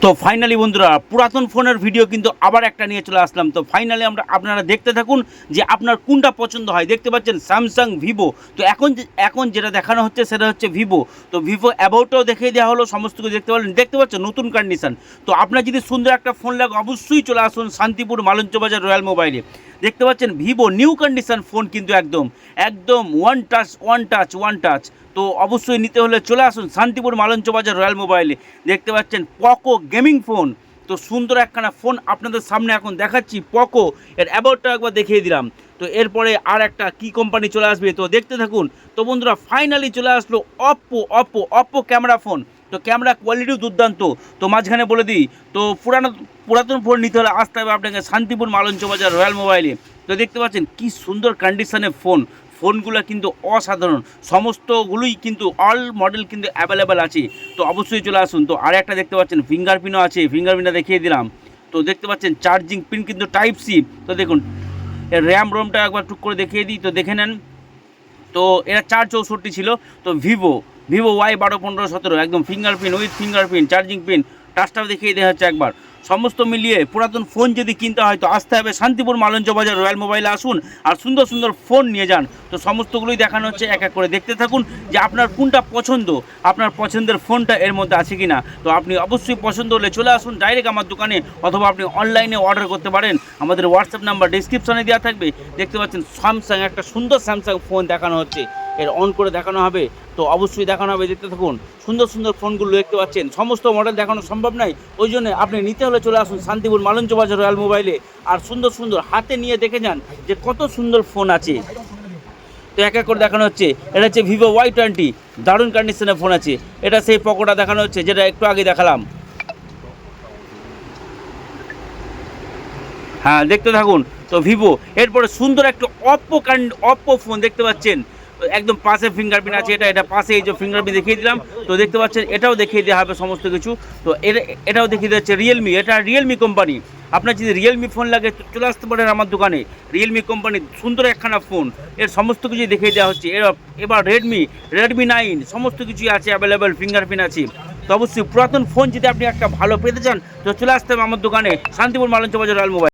তো ফাইনালি বন্ধুরা পুরাতন ফোনের ভিডিও কিন্তু আবার একটা নিয়ে চলে আসলাম। তো ফাইনালি আপনারা দেখতে থাকুন যে আপনার কোনটা পছন্দ হয়। দেখতে পাচ্ছেন স্যামসাং, ভিভো। তো এখন যেটা দেখানো হচ্ছে সেটা হচ্ছে ভিভো। তো ভিভো অ্যাবাউটটাও দেখিয়ে দেওয়া হলো, সমস্ত কিছু দেখতে পাচ্ছেন নতুন কন্ডিশন। তো আপনার যদি সুন্দর একটা ফোন লাগে অবশ্যই চলে আসুন শান্তিপুর মালঞ্চ বাজার রয়্যাল মোবাইলে। দেখতে পাচ্ছেন ভিভো নিউ কন্ডিশন ফোন, কিন্তু একদম ওয়ান টাচ। তো অবশ্যই নিতে হলে চলে আসুন শান্তিপুর মালঞ্চ বাজার রয়্যাল মোবাইলে। দেখতে পাচ্ছেন পকো গেমিং ফোন। তো সুন্দর একখানা ফোন আপনাদের সামনে এখন দেখাচ্ছি। পকো এর অ্যাবাউটটা একবার দেখিয়ে দিলাম। তো এরপরে আর একটা কি কোম্পানি চলে আসবে, তো দেখতে থাকুন। তো বন্ধুরা ফাইনালি চলে আসলো অপ্পো ক্যামেরা ফোন। তো ক্যামেরা কোয়ালিটিও দুর্দান্ত। তো মাঝখানে বলে দিই, তো পুরাতন ফোন নিতে হলে আসতে হবে আপনাকে শান্তিপুর মালঞ্চ বাজার রয়্যাল মোবাইলে। তো দেখতে পাচ্ছেন কি সুন্দর কন্ডিশনের ফোনগুলো কিন্তু অসাধারণ, সমস্তগুলোই কিন্তু অল মডেল কিন্তু অ্যাভেলেবেল আছে। তো অবশ্যই চলে আসুন। তো আর একটা দেখতে পাচ্ছেন ফিঙ্গারপ্রিন্টও আছে, ফিঙ্গারপ্রিন্টটা দেখিয়ে দিলাম। তো দেখতে পাচ্ছেন চার্জিং পিন কিন্তু টাইপ সি। তো দেখুন এর র্যাম রোমটা একবার টুক করে দেখিয়ে দিই, তো দেখে নেন। তো এরা 464 ছিল। তো ভিভো Y12 15 17 একদম fingerprint with fingerprint, charging pin, টাচটাও দেখিয়ে দেওয়া হচ্ছে একবার। সমস্ত মিলিয়ে পুরাতন ফোন যদি কিনতে হয় তো আসতে হবে শান্তিপুর মালঞ্চ বাজার রয়্যাল মোবাইলে আসুন আর সুন্দর সুন্দর ফোন নিয়ে যান। তো সমস্তগুলোই দেখানো হচ্ছে, এক এক করে দেখতে থাকুন যে আপনার কোনটা পছন্দ, আপনার পছন্দের ফোনটা এর মধ্যে আছে কি না। তো আপনি অবশ্যই পছন্দ হলে চলে আসুন ডাইরেক্ট আমার দোকানে, অথবা আপনি অনলাইনে অর্ডার করতে পারেন। আমাদের হোয়াটসঅ্যাপ নাম্বার ডিসক্রিপশনে দেওয়া থাকবে। দেখতে পাচ্ছেন স্যামসাং, একটা সুন্দর স্যামসাং ফোন দেখানো হচ্ছে, এর অন করে দেখানো হবে। তো অবশ্যই দেখানো হবে, দেখতে থাকুন। সুন্দর সুন্দর ফোনগুলো দেখতে পাচ্ছেন, সমস্ত মডেল দেখানো সম্ভব নয়, ওই জন্য আপনি নিতে হলে চলে আসুন শান্তিপুর মালঞ্চ বাজার রয়্যাল মোবাইলে আর সুন্দর সুন্দর হাতে নিয়ে দেখে যান যে কত সুন্দর ফোন আছে। তো এক এক করে দেখানো হচ্ছে। এটা হচ্ছে ভিভো Y20, দারুণ কন্ডিশনের ফোন আছে। এটা সেই পকোটা দেখানো হচ্ছে যেটা একটু আগে দেখালাম। হ্যাঁ দেখতে থাকুন। তো ভিভো, এরপরে সুন্দর একটা অপ্পো ফোন দেখতে পাচ্ছেন। তো একদম পাশে ফিঙ্গারপ্রিন্ট আছে, এটা পাশে এই যে ফিঙ্গারপ্রিন্ট দেখিয়ে দিলাম। তো দেখতে পাচ্ছেন এটাও দেখিয়ে দেওয়া হবে সমস্ত কিছু। তো এটাও দেখিয়ে দিচ্ছে রিয়েলমি, এটা রিয়েলমি কোম্পানি। আপনার যদি রিয়েলমি ফোন লাগে তো চলে আসতে পারেন আমার দোকানে। রিয়েলমি কোম্পানির সুন্দর একখানা ফোন, এর সমস্ত কিছুই দেখিয়ে দেওয়া হচ্ছে। এবার রেডমি 9 সমস্ত কিছুই আছে অ্যাভেলেবেল, ফিঙ্গারপ্রিন্ট আছে। তো অবশ্যই পুরাতন ফোন যদি আপনি একটা ভালো পেতে চান তো চলে আসতে হবে আমার দোকানে শান্তিপুর মালঞ্চ বাজার রয়্যাল মোবাইল।